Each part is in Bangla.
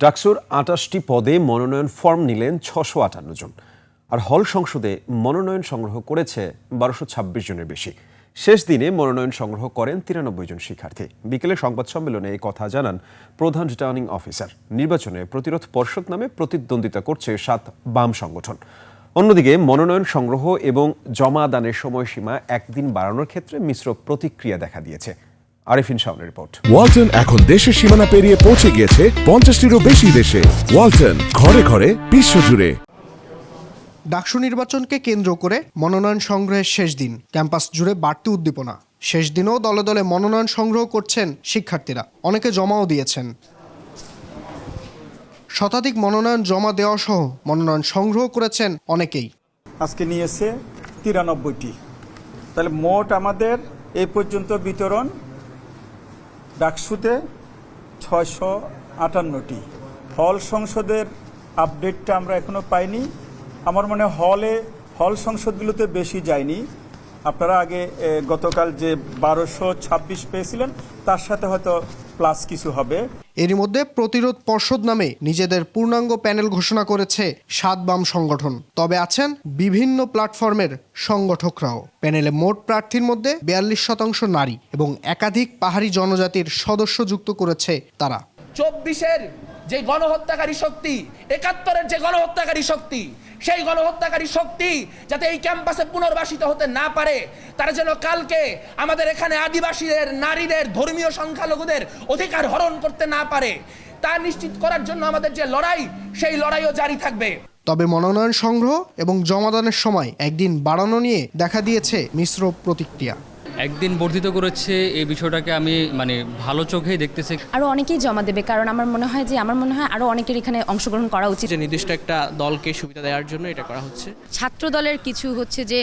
ডাকসুর ২৮টি পদে মনোনয়ন ফর্ম নিলেন ৬৫৮ জন, আর হল সংসদে মনোনয়ন সংগ্রহ করেছে ১২২৬ জনের বেশি। শেষ দিনে মনোনয়ন সংগ্রহ করেন ৯৩ জন শিক্ষার্থী। বিকেলে সংবাদ সম্মেলনে এই কথা জানান প্রধান রিটার্নিং অফিসার। নির্বাচনে প্রতিরোধ পর্ষদ নামে প্রতিদ্বন্দ্বিতা করছে ৭ বাম সংগঠন। অন্যদিকে মনোনয়ন সংগ্রহ এবং জমা দানের সময়সীমা একদিন বাড়ানোর ক্ষেত্রে মিশ্র প্রতিক্রিয়া দেখা দিয়েছে। আরিফিন শাওনের রিপোর্ট। ওয়ালটন এখন দেশের সীমানা পেরিয়ে পৌঁছে গিয়েছে ৫০টিরও বেশি দেশে। ওয়ালটন, ঘরে ঘরে বিশ্বজুড়ে। ডাকসু নির্বাচনকে কেন্দ্র করে মনোনয়ন সংগ্রহের শেষ দিন, ক্যাম্পাস জুড়ে বাড়তি উদ্দীপনা। শেষ দিনেও দলে দলে মনোনয়ন সংগ্রহ করছেন শিক্ষার্থীরা, অনেকে জমাও দিয়েছেন। শতাধিক মনোনয়ন জমা দেওয়া সহ মনোনয়ন সংগ্রহ করেছেন অনেকেই। আজকে নিয়েছে ৯৩টি, তাহলে মোট আমাদের এই পর্যন্ত বিতরণ ডাকসুতে ৬৫৮টি। হল সংসদের আপডেটটা আমরা এখনো পাইনি। আমার মনে হল সংসদগুলোতে বেশি যায়নি। আপনারা আগে গতকাল যে ১২২৬ পেয়েছিলেন তার সাথে হয়তো প্লাস কিছু হবে। এরই মধ্যে প্রতিরোধ পর্ষদ নামে নিজেদের পূর্ণাঙ্গ প্যানেল ঘোষণা করেছে ৭ বাম সংগঠন। তবে আছেন বিভিন্ন প্ল্যাটফর্মের সংগঠকরাও। প্যানেলে মোট প্রার্থীর মধ্যে ৪২% নারী এবং একাধিক পাহাড়ি জনজাতির সদস্য যুক্ত করেছে তারা। ২৪-এর যে গণহত্যাকারী শক্তি, ৭১-এর যে গণহত্যাকারী শক্তি, সেই গণহত্যাকারী শক্তি যাতে এই ক্যাম্পাসে পুনর্বাসিত হতে না পারে, তারা যেন কালকে আমাদের এখানে আদিবাসীদের, নারীদের, ধর্মীয় সংখ্যালঘুদের অধিকার হরণ করতে না পারে, তা নিশ্চিত করার জন্য আমাদের যে লড়াই, সেই লড়াইও জারি থাকবে। তবে মনোনয়ন সংগ্রহ এবং জমাদানের সময় একদিন বাড়ানো নিয়ে দেখা দিয়েছে মিশ্র প্রতিক্রিয়া। একদিন বর্ধিত করেছে, এই বিষয়টাকে আমি ভালো চোখেই দেখতেছি। আরও অনেকেই জমা দেবে, কারণ আমার মনে হয় আরও অনেকের এখানে অংশগ্রহণ করা উচিত। যে নির্দিষ্ট একটা দলকে সুবিধা দেওয়ার জন্য এটা করা হচ্ছে। ছাত্র দলের কিছু যে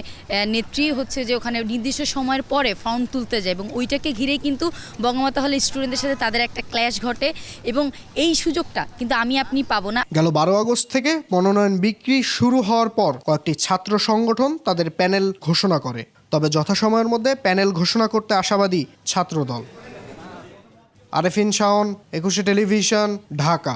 নেত্রী যে ওখানে নির্দিষ্ট সময়ের পরে ফর্ম তুলতে যায় এবং ওইটাকে ঘিরেই কিন্তু বঙ্গমাতা হলে স্টুডেন্টদের সাথে তাদের একটা ক্ল্যাশ ঘটে, এবং এই সুযোগটা কিন্তু আপনি পাবো না। গেল ১২ আগস্ট থেকে মনোনয়ন বিক্রি শুরু হওয়ার পর কয়েকটি ছাত্র সংগঠন তাদের প্যানেল ঘোষণা করে। তবে যথাসময়ের মধ্যে প্যানেল ঘোষণা করতে আশাবাদী ছাত্রদল। আরিফিন শাওন, ২১ টেলিভিশন, ঢাকা।